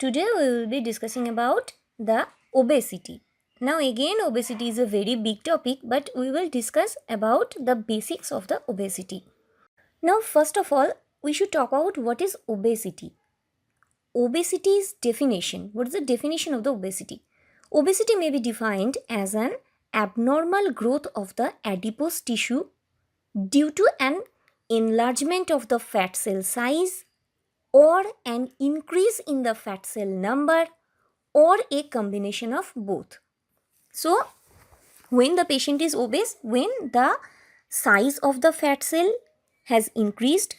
Today we will be discussing about the obesity. Now again, obesity is a very big topic, but we will discuss about the basics of the obesity. Now first of all, we should talk about what is obesity. Obesity's definition. What is the definition of the obesity? Obesity may be defined as an abnormal growth of the adipose tissue due to an enlargement of the fat cell size or an increase in the fat cell number or a combination of both. So, when the patient is obese, when the size of the fat cell has increased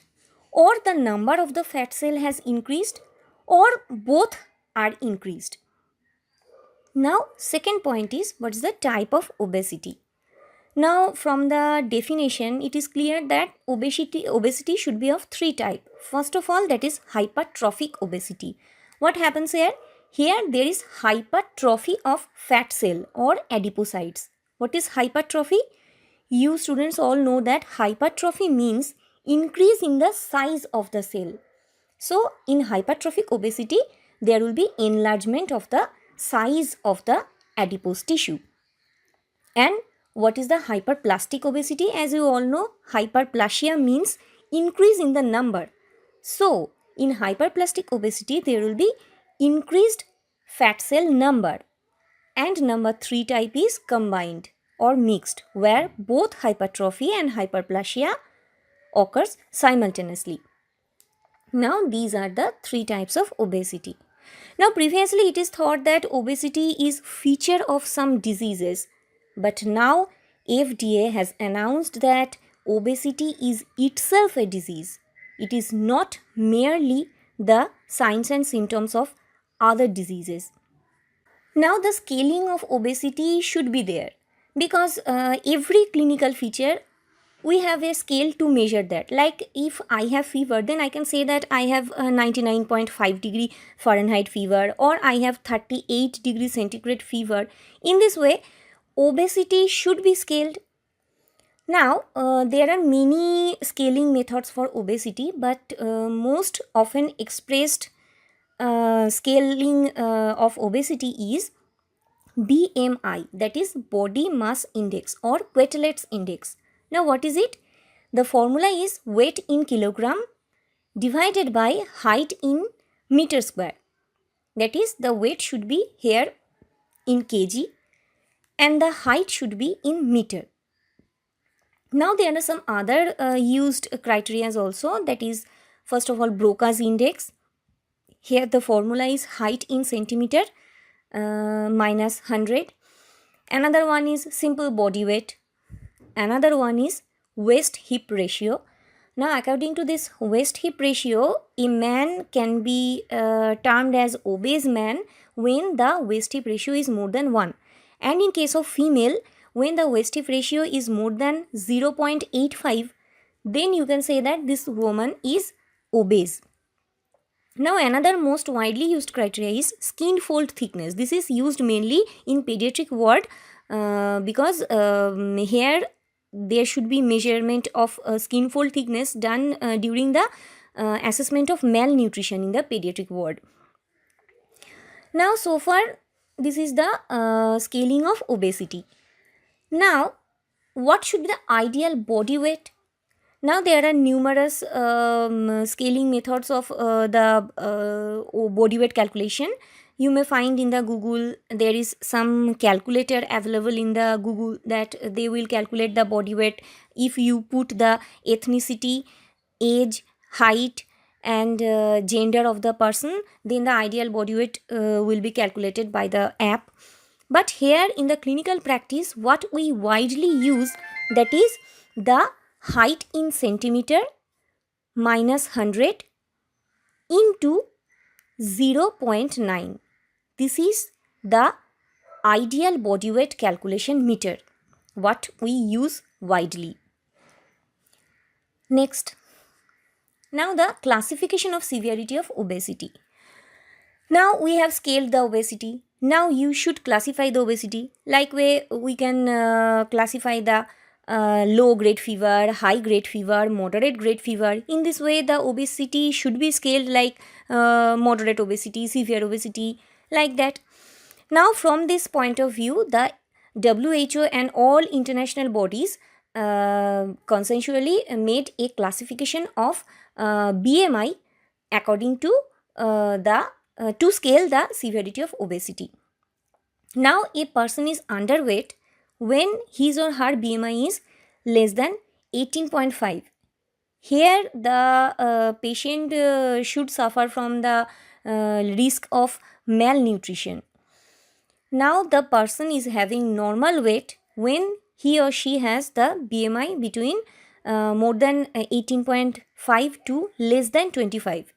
or the number of the fat cell has increased or both are increased. Now, second point is what is the type of obesity? Now, from the definition, it is clear that obesity should be of three types. First of all, that is hypertrophic obesity. What happens here? Here there is hypertrophy of fat cell or adipocytes. What is hypertrophy? You students all know that hypertrophy means increase in the size of the cell. So, in hypertrophic obesity, there will be enlargement of the size of the adipose tissue. And what is the hyperplastic obesity? As you all know, hyperplasia means increase in the number. So, in hyperplastic obesity, there will be increased fat cell number. And number 3 type is combined or mixed, where both hypertrophy and hyperplasia occurs simultaneously. Now, these are the 3 types of obesity. Now, previously it is thought that obesity is feature of some diseases. But now FDA has announced that obesity is itself a disease. It is not merely the signs and symptoms of other diseases. Now the scaling of obesity should be there because every clinical feature we have a scale to measure that. Like if I have fever, then I can say that I have a 99.5 degree Fahrenheit fever or I have 38 degree centigrade fever. In this way, obesity should be scaled. Now, there are many scaling methods for obesity, but most often expressed scaling of obesity is BMI, that is body mass index or Quetelet's index. Now, what is it? The formula is weight in kilogram divided by height in meter square. That is, the weight should be here in kg and the height should be in meter. Now there are some other used criteria also, that is first of all Broca's index. Here the formula is height in centimeter minus 100. Another one is simple body weight. Another one is waist hip ratio. Now according to this waist hip ratio, a man can be termed as obese man when the waist hip ratio is more than 1. And in case of female, when the waist hip ratio is more than 0.85, then you can say that this woman is obese. Now another most widely used criteria is skin fold thickness. This is used mainly in pediatric ward because here there should be measurement of skin fold thickness done during the assessment of malnutrition in the pediatric ward. Now so far this is the scaling of obesity. Now what should be the ideal body weight? Now there are numerous scaling methods of the body weight calculation. You may find in the Google, there is some calculator available in the Google that they will calculate the body weight. If you put the ethnicity, age, height and gender of the person, then the ideal body weight will be calculated by the app. But here in the clinical practice, what we widely use, that is the height in centimeter minus 100 into 0.9. This is the ideal body weight calculation meter, what we use widely. Next, now the classification of severity of obesity. Now we have scaled the obesity. Now you should classify the obesity. Like way we can classify the low grade fever, high grade fever, moderate grade fever. In this way, the obesity should be scaled like moderate obesity, severe obesity, like that. Now, from this point of view, the WHO and all international bodies consensually made a classification of BMI according to the to scale the severity of obesity. Now, a person is underweight when his or her BMI is less than 18.5. Here, the patient should suffer from the risk of malnutrition. Now, the person is having normal weight when he or she has the BMI between more than 18.5 to less than 25.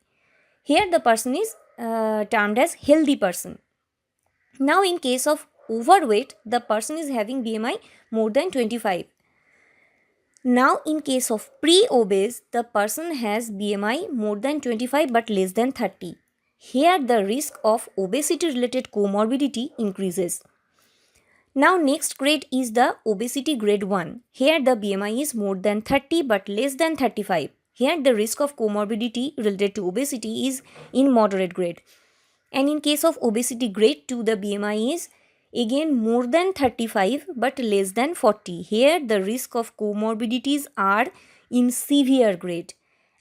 Here, the person is termed as healthy person. Now, in case of overweight, the person is having BMI more than 25. Now, in case of pre-obese, the person has BMI more than 25 but less than 30. Here, the risk of obesity-related comorbidity increases. Now, next grade is the obesity grade 1. Here, the BMI is more than 30 but less than 35. Here, the risk of comorbidity related to obesity is in moderate grade. And in case of obesity grade 2, the BMI is again more than 35 but less than 40. Here the risk of comorbidities are in severe grade.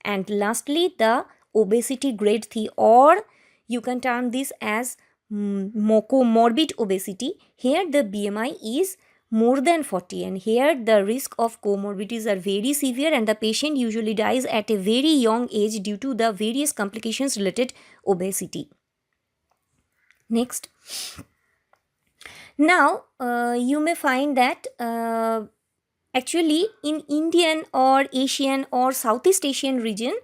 And lastly, the obesity grade 3, or you can term this as comorbid obesity. Here the BMI is more than 40, and here the risk of comorbidities are very severe, and the patient usually dies at a very young age due to the various complications related obesity. Next. Now, you may find that actually in Indian or Asian or Southeast Asian region,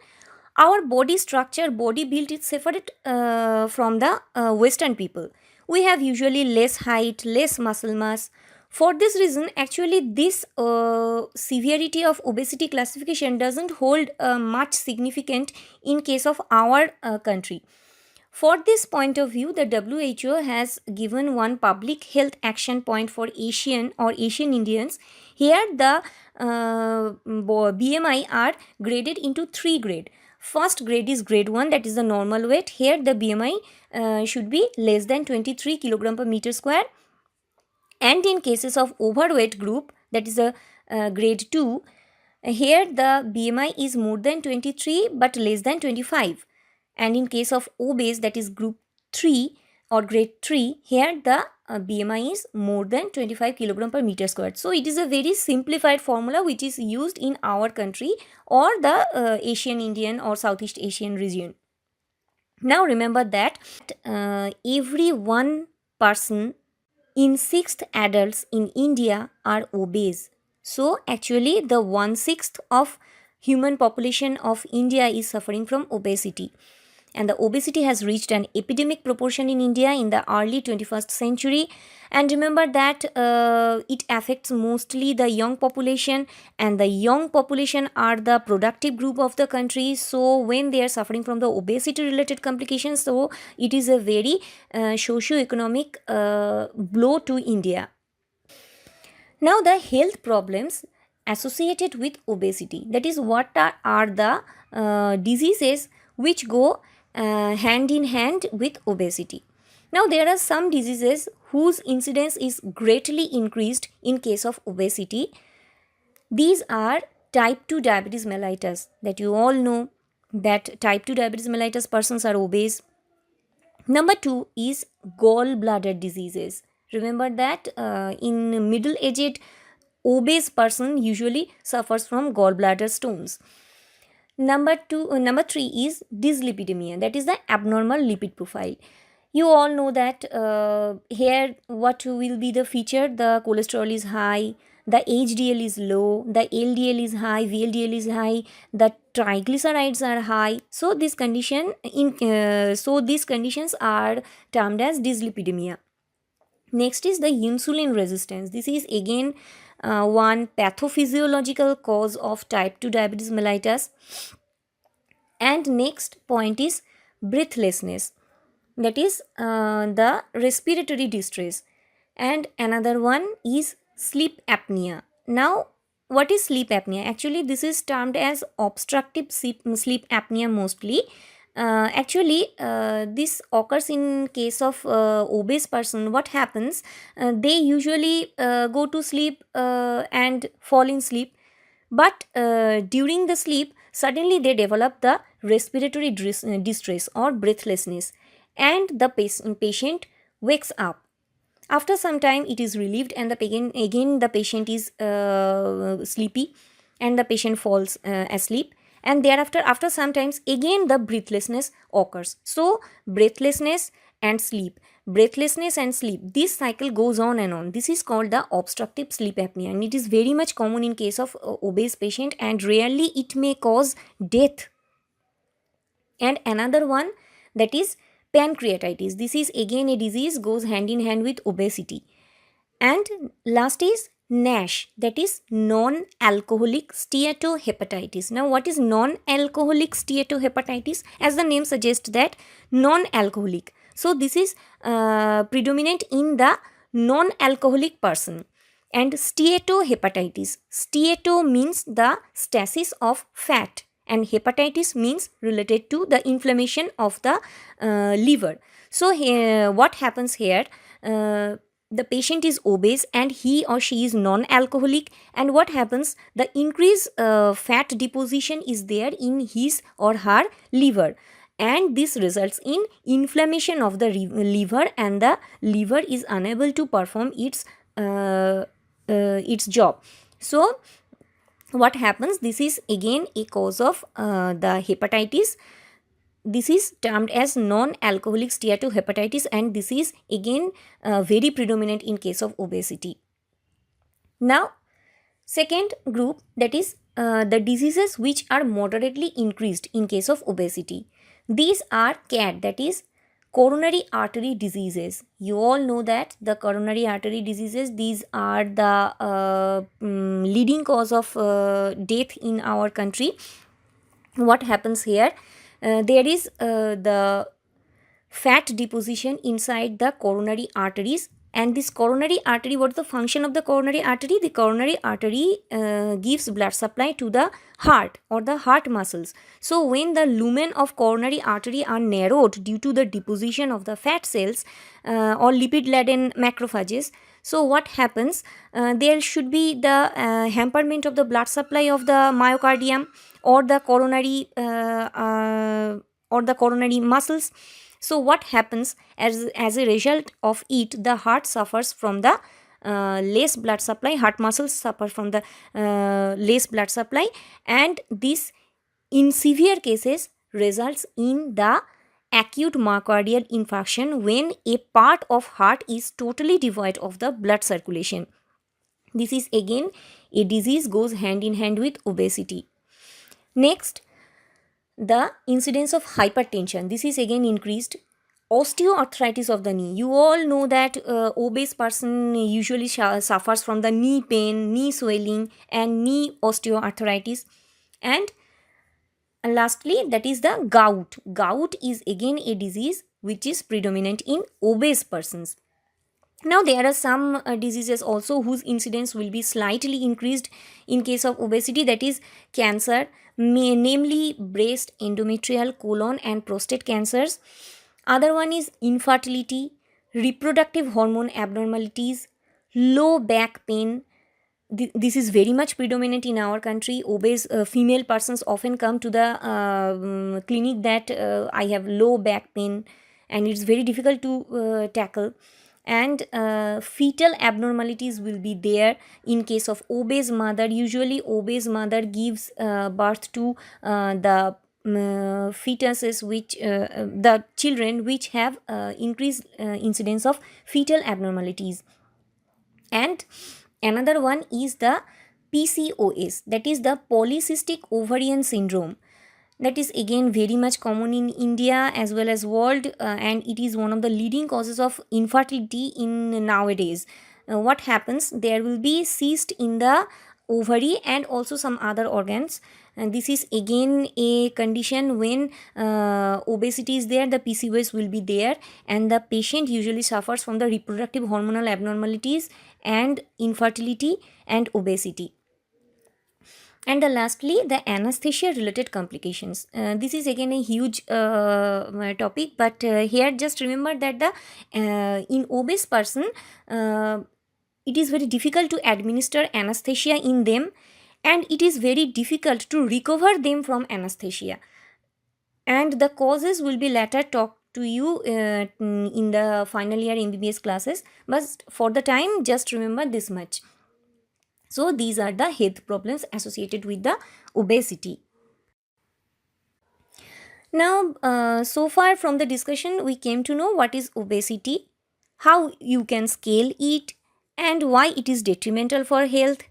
our body structure, body build is separate from the Western people. We have usually less height, less muscle mass. For this reason, actually this severity of obesity classification doesn't hold much significant in case of our country. For this point of view, the WHO has given one public health action point for Asian or Asian Indians. Here the BMI are graded into 3 grades. First grade is grade 1, that is the normal weight. Here the BMI should be less than 23 kg per meter square. And in cases of overweight group, that is a grade 2, here the BMI is more than 23 but less than 25. And in case of obese, that is group 3 or grade 3, here the BMI is more than 25 kg per meter squared. So it is a very simplified formula which is used in our country or the Asian Indian or Southeast Asian region. Now remember that every one person in 6 adults in India are obese. So actually the 1/6 of human population of India is suffering from obesity. And the obesity has reached an epidemic proportion in India in the early 21st century. And remember that it affects mostly the young population, and the young population are the productive group of the country. So when they are suffering from the obesity related complications, so it is a very socio-economic blow to India. Now the health problems associated with obesity, that is what are the diseases which go hand in hand with obesity. Now there are some diseases whose incidence is greatly increased in case of obesity. These are type 2 diabetes mellitus, that you all know that type 2 diabetes mellitus persons are obese. Number 2 is gallbladder diseases. Remember that in middle-aged obese person usually suffers from gallbladder stones. Number 3 is dyslipidemia, that is the abnormal lipid profile. You all know that here what will be the feature? The cholesterol is high, the HDL is low, the LDL is high, VLDL is high, the triglycerides are high. So these conditions are termed as dyslipidemia. Next is the insulin resistance. This is again one pathophysiological cause of type 2 diabetes mellitus. And next point is breathlessness, that is the respiratory distress. And another one is sleep apnea. Now what is sleep apnea? Actually, this is termed as obstructive sleep apnea mostly. This occurs in case of obese person. What happens? They usually go to sleep and fall in sleep, but during the sleep, suddenly they develop the respiratory distress or breathlessness, and the patient wakes up. After some time, it is relieved, and again the patient is sleepy, and the patient falls asleep. And thereafter, after some times, again the breathlessness occurs. So, breathlessness and sleep. This cycle goes on and on. This is called the obstructive sleep apnea, and it is very much common in case of obese patient, and rarely it may cause death. And another one, that is pancreatitis. This is again a disease, goes hand in hand with obesity. And last is NASH, that is non-alcoholic steatohepatitis. Now, what is non-alcoholic steatohepatitis? As the name suggests, that non-alcoholic. So, this is predominant in the non-alcoholic person. And steatohepatitis. Steato means the stasis of fat, and hepatitis means related to the inflammation of the liver. So, what happens here? The patient is obese and he or she is non-alcoholic, and what happens? The increased fat deposition is there in his or her liver, and this results in inflammation of the liver, and the liver is unable to perform its job. So, what happens? This is again a cause of the hepatitis. This is termed as non-alcoholic steatohepatitis, and this is again very predominant in case of obesity. Now, second group, that is the diseases which are moderately increased in case of obesity. These are CAD, that is coronary artery diseases. You all know that the coronary artery diseases, these are the leading cause of death in our country. What happens here? There is the fat deposition inside the coronary arteries, and this coronary artery, what is the function of the coronary artery? The coronary artery gives blood supply to the heart or the heart muscles. So, when the lumen of coronary artery are narrowed due to the deposition of the fat cells or lipid-laden macrophages, so what happens? There should be the hamperment of the blood supply of the myocardium or the coronary muscles. So, what happens? As a result of it, the heart suffers from the less blood supply. Heart muscles suffer from the less blood supply, and this, in severe cases, results in the acute myocardial infarction, when a part of heart is totally devoid of the blood circulation. This is again a disease, goes hand in hand with obesity. Next, the incidence of hypertension. This is again increased. Osteoarthritis of the knee. You all know that obese person usually suffers from the knee pain, knee swelling, and knee osteoarthritis. And lastly, that is the gout. Gout is again a disease which is predominant in obese persons. Now, there are some diseases also whose incidence will be slightly increased in case of obesity, that is cancer, namely breast, endometrial, colon and prostate cancers. Other one is infertility, reproductive hormone abnormalities, low back pain. This is very much predominant in our country. Obese female persons often come to the clinic that I have low back pain, and it's very difficult to tackle. And fetal abnormalities will be there in case of obese mother. Usually obese mother gives birth to the fetuses which the children which have increased incidence of fetal abnormalities. And another one is the PCOS, that is the polycystic ovarian syndrome. That is again very much common in India as well as world, and it is one of the leading causes of infertility in nowadays. What happens? There will be cyst in the ovary and also some other organs, and this is again a condition when obesity is there, the PCOS will be there, and the patient usually suffers from the reproductive hormonal abnormalities and infertility and obesity. And the lastly, the anesthesia related complications. This is again a huge topic, but here just remember that the in obese person, it is very difficult to administer anesthesia in them, and it is very difficult to recover them from anesthesia, and the causes will be later talked to you in the final year MBBS classes, but for the time just remember this much. So these are the health problems associated with the obesity. Now, so far from the discussion, we came to know what is obesity, how you can scale it, and why it is detrimental for health.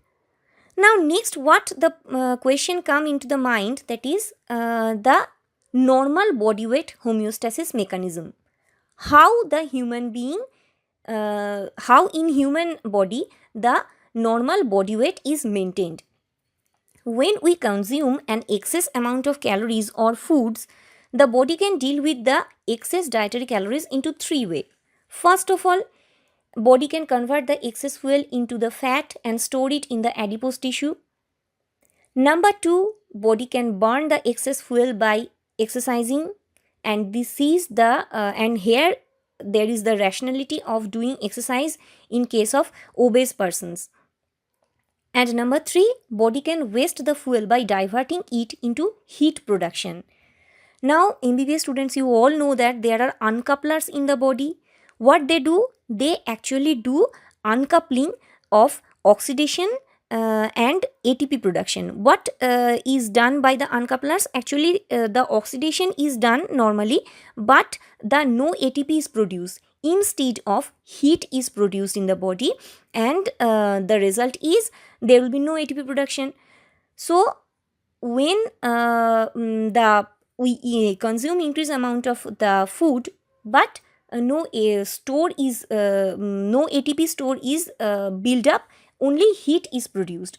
Now, next, what the question come into the mind, that is the normal body weight homeostasis mechanism. How the human being, how in human body the normal body weight is maintained. When we consume an excess amount of calories or foods, the body can deal with the excess dietary calories into three ways. First of all, body can convert the excess fuel into the fat and store it in the adipose tissue. Number two, body can burn the excess fuel by exercising, and this is the and here there is the rationality of doing exercise in case of obese persons. And number three, body can waste the fuel by diverting it into heat production. Now, MBBS students, you all know that there are uncouplers in the body. What they do? They actually do uncoupling of oxidation and ATP production. What is done by the uncouplers? Actually, the oxidation is done normally, but the no ATP is produced. Instead of heat is produced in the body, and the result is there will be no ATP production. So, when we consume increased amount of the food, but no ATP store is built up, only heat is produced.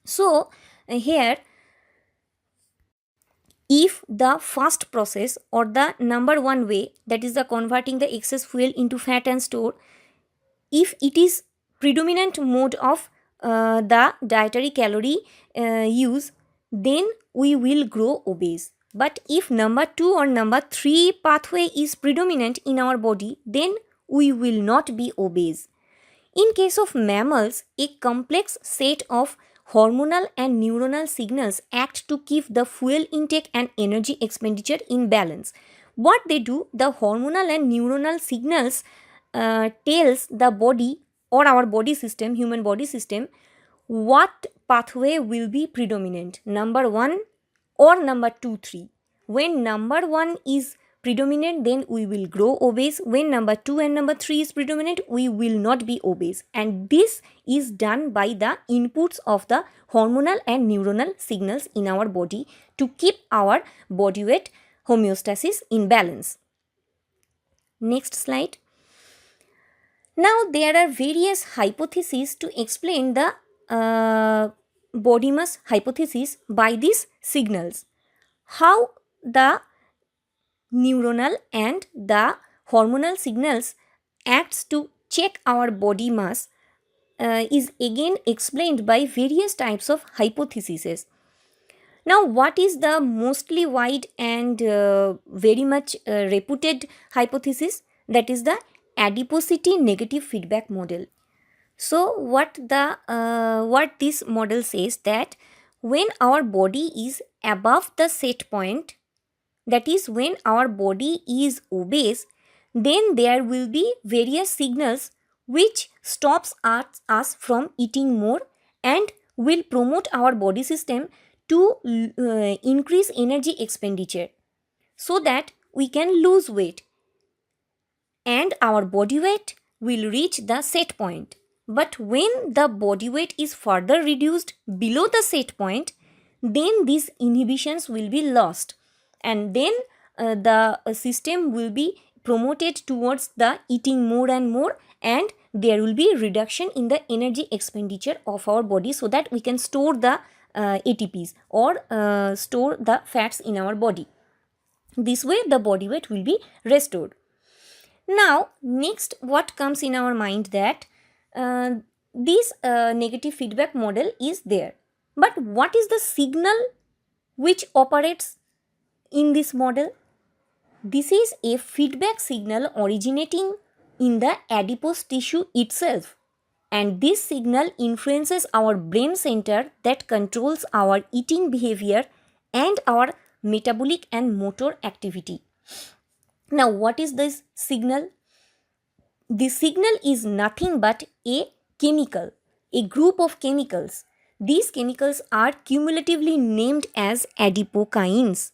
So here, if the first process or the number one way, that is the converting the excess fuel into fat and store, if it is predominant mode of the dietary calorie use, then we will grow obese. But if number two or number three pathway is predominant in our body, then we will not be obese. In case of mammals, a complex set of hormonal and neuronal signals act to keep the fuel intake and energy expenditure in balance. What they do, the hormonal and neuronal signals tells the body or our body system, human body system, what pathway will be predominant, number 1 or number 2, 3. When number 1 is predominant, then we will grow obese. When number 2 and number 3 is predominant, we will not be obese. And this is done by the inputs of the hormonal and neuronal signals in our body to keep our body weight homeostasis in balance. Next slide. Now, there are various hypotheses to explain the body mass hypothesis by these signals. How the neuronal and the hormonal signals acts to check our body mass is again explained by various types of hypotheses. Now, what is the mostly wide and very much reputed hypothesis? That is the adiposity negative feedback model. So, what this model says, that when our body is above the set point, that is when our body is obese, then there will be various signals which stops us from eating more and will promote our body system to increase energy expenditure so that we can lose weight and our body weight will reach the set point. But when the body weight is further reduced below the set point, then these inhibitions will be lost, and then the system will be promoted towards the eating more and more, and there will be reduction in the energy expenditure of our body so that we can store the ATPs or store the fats in our body. This way the body weight will be restored. Now, next what comes in our mind, that this negative feedback model is there. But what is the signal which operates in this model? This is a feedback signal originating in the adipose tissue itself, and this signal influences our brain center that controls our eating behavior and our metabolic and motor activity. Now, what is this signal? The signal is nothing but a chemical, a group of chemicals. These chemicals are cumulatively named as adipokines.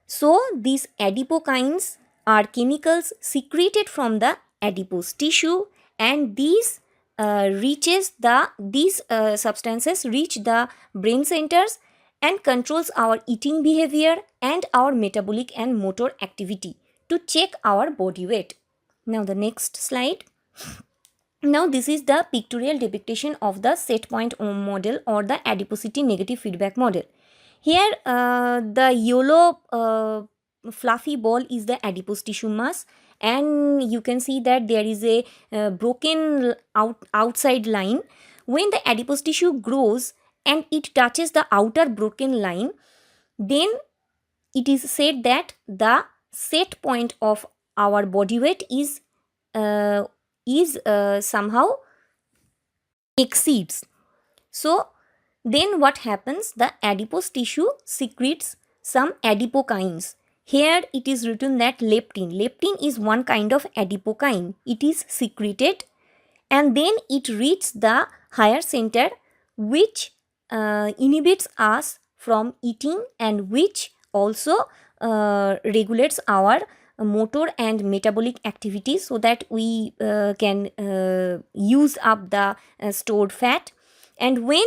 So, these adipokines are chemicals secreted from the adipose tissue, and these substances reach the brain centers and controls our eating behavior and our metabolic and motor activity to check our body weight. Now the next slide. Now this is the pictorial depiction of the set point model or the adiposity negative feedback model. Here the yellow fluffy ball is the adipose tissue mass, and you can see that there is a broken outside line. When the adipose tissue grows and it touches the outer broken line, then it is said that the set point of our body weight is somehow exceeds. So then what happens? The adipose tissue secretes some adipokines. Here it is written that leptin. Leptin is one kind of adipokine. It is secreted and then it reaches the higher center, which inhibits us from eating and which also regulates our motor and metabolic activities so that we can use up the stored fat. And when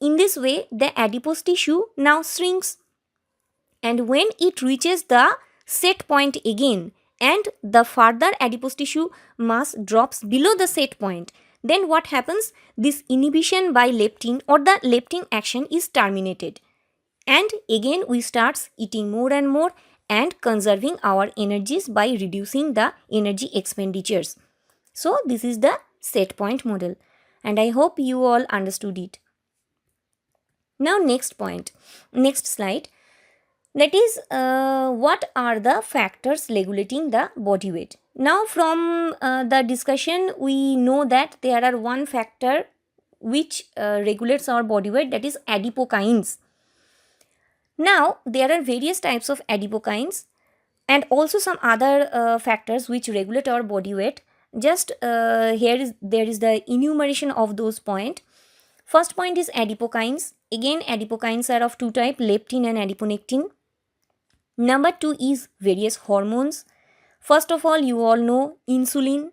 in this way the adipose tissue now shrinks, and when it reaches the set point again and the further adipose tissue mass drops below the set point, then what happens? This inhibition by leptin or the leptin action is terminated, and again we start eating more and more and conserving our energies by reducing the energy expenditures. So this is the set point model, and I hope you all understood it. Now next slide, that is what are the factors regulating the body weight. Now from the discussion we know that there are one factor which regulates our body weight, that is adipokines. Now there are various types of adipokines and also some other factors which regulate our body weight. Just there is the enumeration of those points. First point is adipokines. Again, adipokines are of two types, leptin and adiponectin. Number 2 is various hormones. First of all, you all know insulin.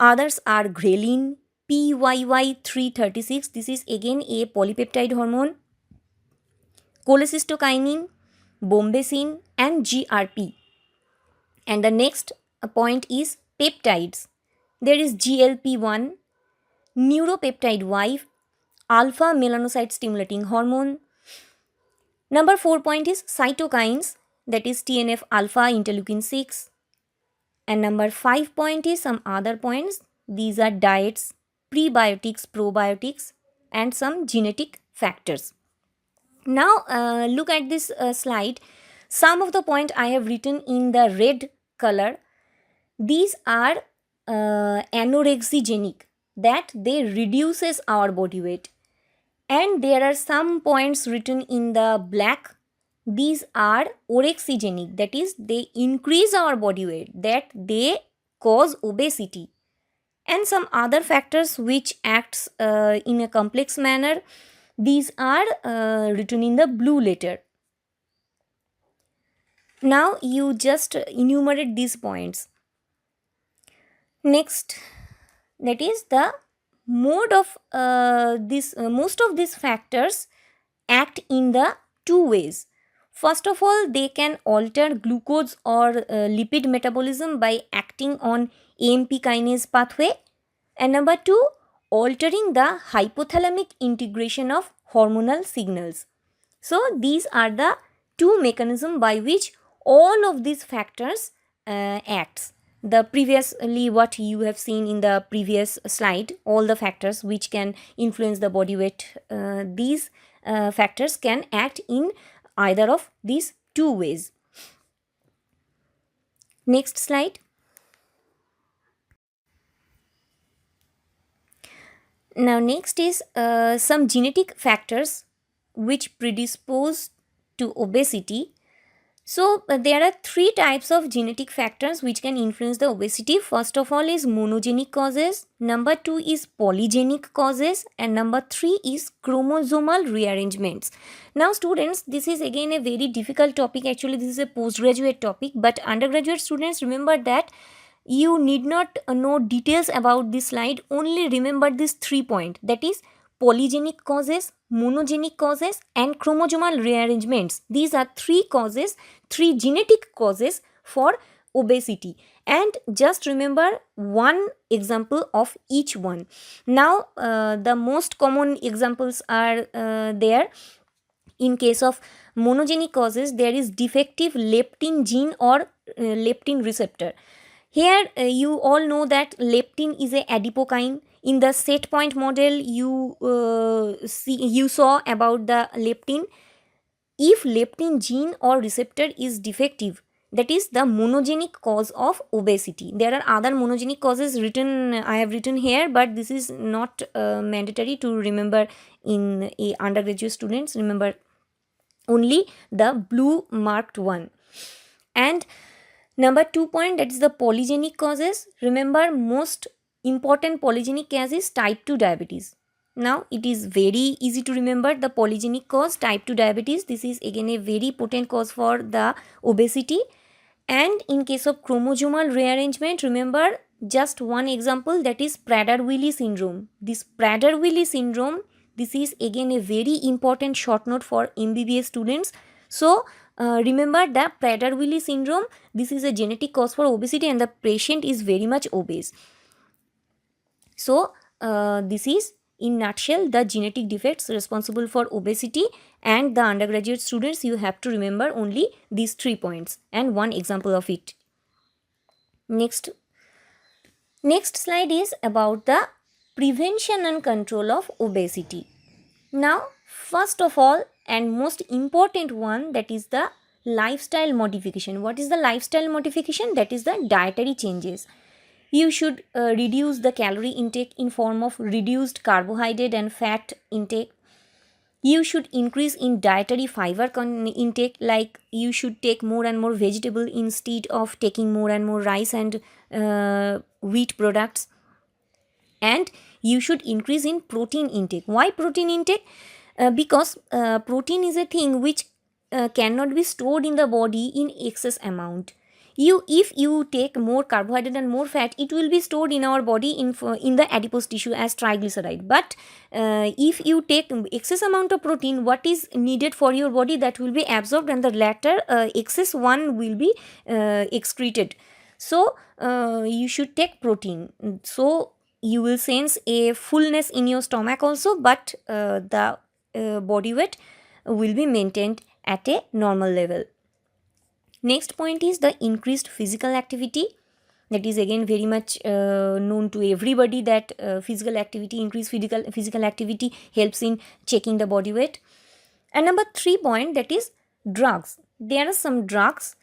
Others are ghrelin, PYY336. This is again a polypeptide hormone. Cholecystokinin, bombesin and GRP. And the next point is peptides. There is GLP-1, neuropeptide Y, alpha melanocyte stimulating hormone. Number 4 point is cytokines, that is TNF alpha, interleukin 6. And number 5 point is some other points. These are diets, prebiotics, probiotics and some genetic factors. Now look at this slide. Some of the points I have written in the red color. These are anorexigenic, that they reduces our body weight. And there are some points written in the black. These are orexigenic, that is they increase our body weight, that they cause obesity. And some other factors which acts in a complex manner. These are written in the blue letter. Now you just enumerate these points. Next, that is the mode of most of these factors act in the two ways. First of all, they can alter glucose or lipid metabolism by acting on AMP kinase pathway. And number 2, altering the hypothalamic integration of hormonal signals. So these are the two mechanisms by which all of these factors acts. the previously what you have seen in the previous slide, all the factors which can influence the body weight, these factors can act in either of these two ways. Next slide. Now next is some genetic factors which predispose to obesity. So there are three types of genetic factors which can influence the obesity. First of all is monogenic causes, number 2 is polygenic causes, and number 3 is chromosomal rearrangements. Now students, this is again a very difficult topic. Actually this is a postgraduate topic, but undergraduate students, remember that you need not know details about this slide, only remember this 3 points, that is polygenic causes, monogenic causes, and chromosomal rearrangements. These are three causes, three genetic causes for obesity, and just remember one example of each one. Now the most common examples are there. In case of monogenic causes, there is defective leptin gene or leptin receptor. Here you all know that leptin is a adipokine. In the set point model you saw about the leptin. If leptin gene or receptor is defective, that is the monogenic cause of obesity. There are other monogenic causes written, I have written here, but this is not mandatory to remember in a undergraduate students. Remember only the blue marked one. And number 2 point, that is the polygenic causes. Remember most important polygenic cause is type 2 diabetes. Now it is very easy to remember the polygenic cause, type 2 diabetes. This is again a very potent cause for the obesity. And in case of chromosomal rearrangement, remember just one example, that is Prader-Willi syndrome. This Prader-Willi syndrome, this is again a very important short note for MBBS students. So remember that Prader-Willi syndrome, this is a genetic cause for obesity and the patient is very much obese. So this is in nutshell the genetic defects responsible for obesity, and the undergraduate students, you have to remember only these 3 points and one example of it. Next slide is about the prevention and control of obesity. Now first of all and most important one, that is the lifestyle modification. What is the lifestyle modification? That is the dietary changes. You should reduce the calorie intake in form of reduced carbohydrate and fat intake. You should increase in dietary fiber intake, like you should take more and more vegetable instead of taking more and more rice and wheat products. And you should increase in protein intake. Why protein intake? Because protein is a thing which cannot be stored in the body in excess amount. If you take more carbohydrate and more fat, it will be stored in our body in the adipose tissue as triglyceride. But if you take excess amount of protein, what is needed for your body, that will be absorbed, and the latter excess one will be excreted. So you should take protein. So you will sense a fullness in your stomach also, but the body weight will be maintained at a normal level. Next point is the increased physical activity. That is again very much known to everybody, that physical activity, increased physical activity helps in checking the body weight. And number 3 point, that is drugs. There are some drugs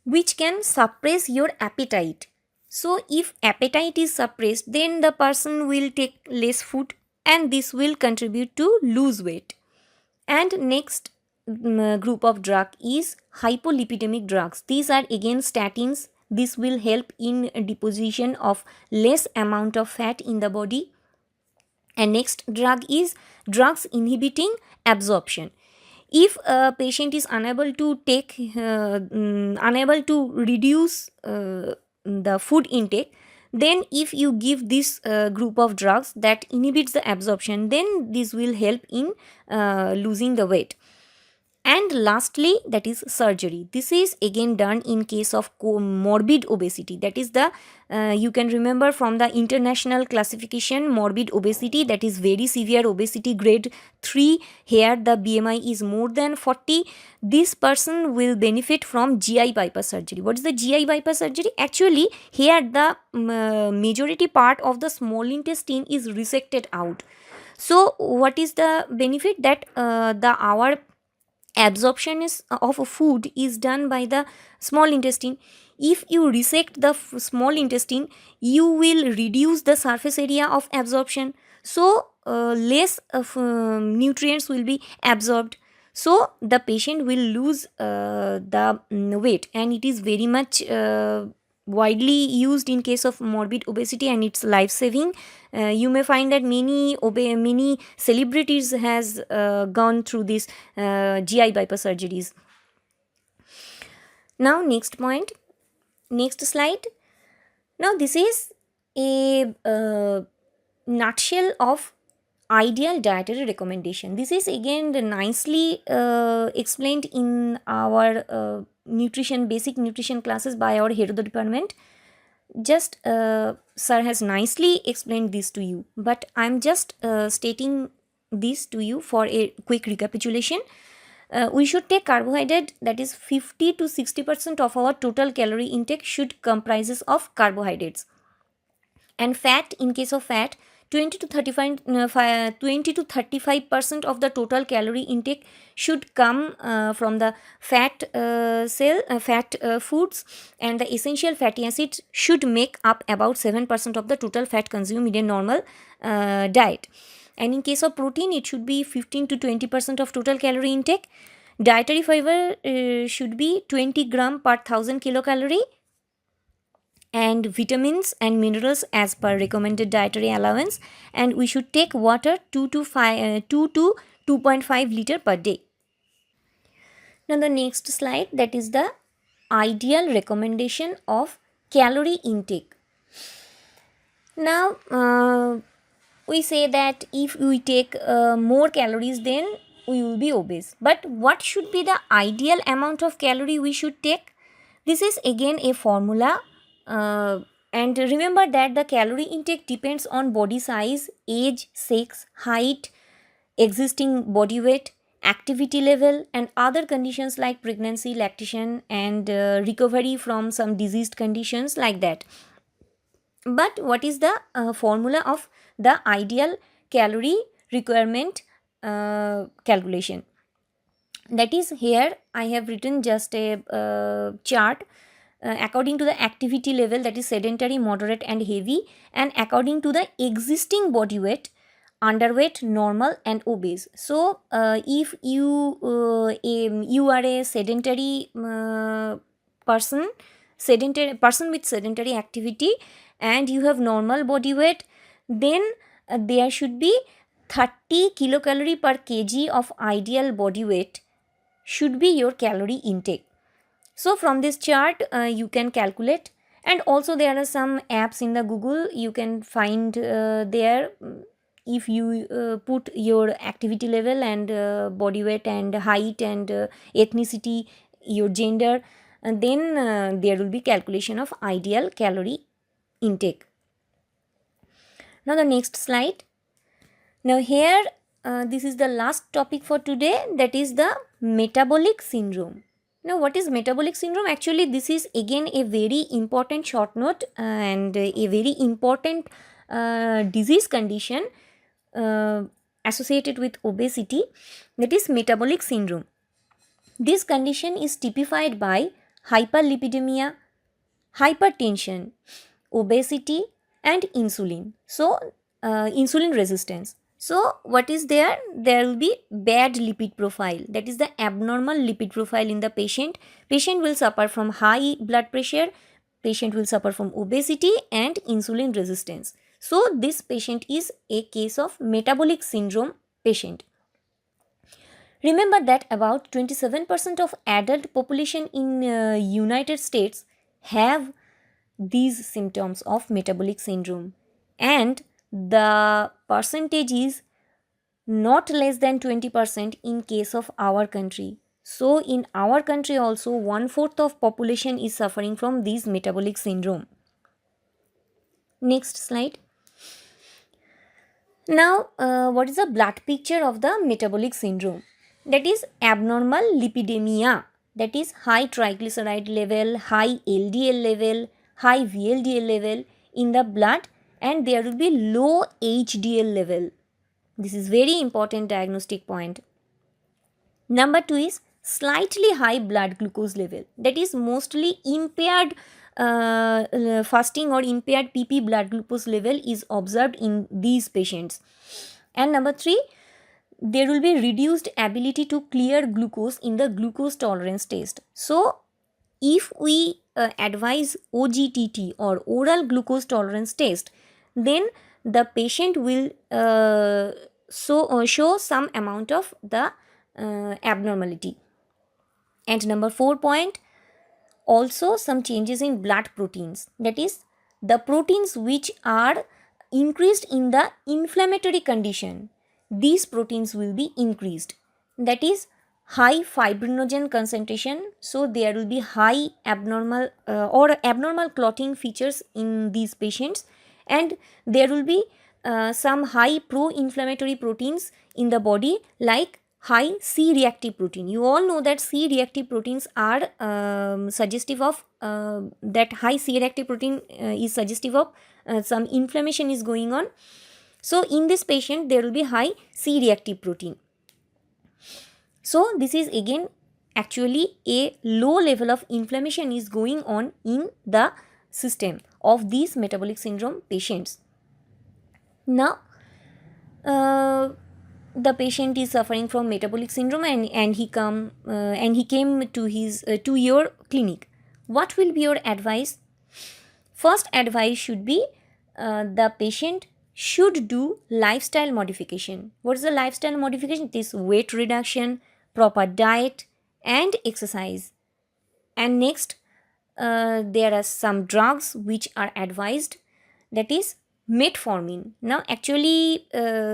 which can suppress your appetite. So if appetite is suppressed, then the person will take less food and this will contribute to lose weight. And next group of drug is hypolipidemic drugs. These are again statins. This will help in deposition of less amount of fat in the body. And next drug is drugs inhibiting absorption. If a patient is unable to reduce the food intake, then if you give this group of drugs that inhibits the absorption, then this will help in losing the weight. And lastly, that is surgery. This is again done in case of morbid obesity. That is the you can remember from the international classification, morbid obesity, that is very severe obesity grade 3. Here the BMI is more than 40. This person will benefit from GI bypass surgery. What is the GI bypass surgery? Actually, here the majority part of the small intestine is resected out. So what is the benefit? That the our absorption is of food is done by the small intestine. If you resect the small intestine, you will reduce the surface area of absorption, so less of nutrients will be absorbed, so the patient will lose the weight, and it is very much widely used in case of morbid obesity, and it's life saving. You may find that many celebrities has gone through this GI bypass surgeries. Now next slide. Now this is a nutshell of ideal dietary recommendation. This is again nicely explained in our basic nutrition classes by our head of the department. Just sir has nicely explained this to you, but I'm just stating this to you for a quick recapitulation. We should take carbohydrate, that is 50 to 60% of our total calorie intake should comprises of carbohydrates, and fat, in case of fat, 20 to 35% of the total calorie intake should come from the fat foods, and the essential fatty acids should make up about 7% of the total fat consumed in a normal diet. And in case of protein, it should be 15 to 20% of total calorie intake. Dietary fiber should be 20 gram per 1000 kilocalorie, and vitamins and minerals as per recommended dietary allowance, and we should take water 2 to 2.5 liter per day. Now the next slide, that is the ideal recommendation of calorie intake. Now we say that if we take more calories, then we will be obese. But what should be the ideal amount of calorie we should take? This is again a formula. And remember that the calorie intake depends on body size, age, sex, height, existing body weight, activity level, and other conditions like pregnancy, lactation, and recovery from some diseased conditions like that. But what is the formula of the ideal calorie requirement calculation? That is, here I have written just a chart. According to the activity level, that is sedentary, moderate, and heavy, and according to the existing body weight, underweight, normal, and obese. So if you are a sedentary person with sedentary activity, and you have normal body weight, then there should be 30 kilocalorie per kg of ideal body weight should be your calorie intake. So from this chart you can calculate, and also there are some apps in the Google you can find there. If you put your activity level and body weight and height and ethnicity, your gender, and then there will be calculation of ideal calorie intake. Now the next slide. Now here this is the last topic for today, that is the metabolic syndrome. Now what is metabolic syndrome? Actually this is again a very important short note and a very important disease condition associated with obesity, that is metabolic syndrome. This condition is typified by hyperlipidemia, hypertension, obesity, and insulin. So insulin resistance. So what is there? There will be bad lipid profile, that is the abnormal lipid profile in the patient. Patient will suffer from high blood pressure, patient will suffer from obesity and insulin resistance. So this patient is a case of metabolic syndrome patient. Remember that about 27% of adult population in United States have these symptoms of metabolic syndrome, and the percentage is not less than 20% in case of our country. So in our country also 1/4 of population is suffering from this metabolic syndrome. Next slide. Now, what is the blood picture of the metabolic syndrome? That is abnormal lipidemia, that is high triglyceride level, high LDL level, high VLDL level in the blood, and there will be low HDL level. This is very important diagnostic point. Number 2 is slightly high blood glucose level, that is mostly impaired fasting or impaired PP blood glucose level is observed in these patients. And number 3, there will be reduced ability to clear glucose in the glucose tolerance test. So if we advise OGTT or oral glucose tolerance test, then the patient will show some amount of the abnormality. And number 4 point, also some changes in blood proteins, that is the proteins which are increased in the inflammatory condition, these proteins will be increased, that is high fibrinogen concentration. So there will be high abnormal or abnormal clotting features in these patients, and there will be some high pro-inflammatory proteins in the body like high C-reactive protein. You all know that C-reactive proteins are suggestive of that high C-reactive protein is suggestive of some inflammation is going on. So in this patient there will be high C-reactive protein. So this is again actually a low level of inflammation is going on in the system of these metabolic syndrome patients. Now the patient is suffering from metabolic syndrome and he came to your clinic. What will be your advice? First advice should be the patient should do lifestyle modification. What is the lifestyle modification? It is weight reduction, proper diet and exercise. And next there are some drugs which are advised, that is metformin. Now actually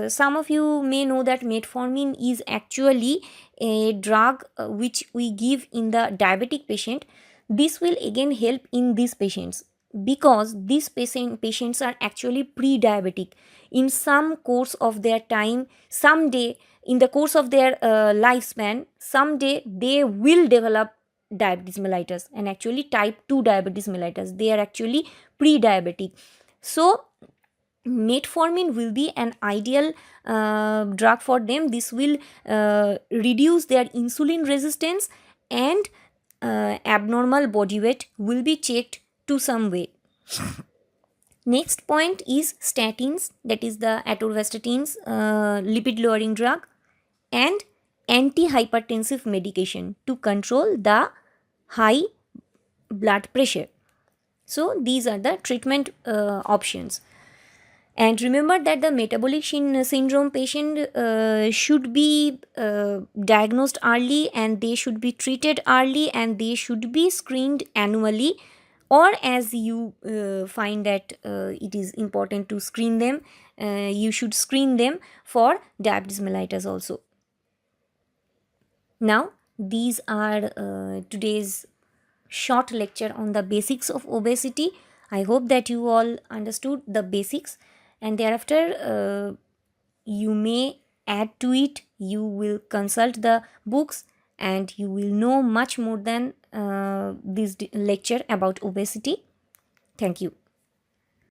some of you may know that metformin is actually a drug which we give in the diabetic patient. This will again help in these patients because these patients are actually pre-diabetic. In some course of their time, someday in the course of their lifespan, someday they will develop diabetes mellitus, and actually type 2 diabetes mellitus, they are actually pre-diabetic. So metformin will be an ideal drug for them. This will reduce their insulin resistance and abnormal body weight will be checked to some way. Next point is statins, that is the atorvastatins, lipid lowering drug, and antihypertensive medication to control the high blood pressure. So these are the treatment options. And remember that the metabolic syndrome patient should be diagnosed early, and they should be treated early, and they should be screened annually, or as you find that it is important to screen them, you should screen them for diabetes mellitus also. Now these are today's short lecture on the basics of obesity. I hope that you all understood the basics, and thereafter you may add to it. You will consult the books and you will know much more than this lecture about obesity. Thank you.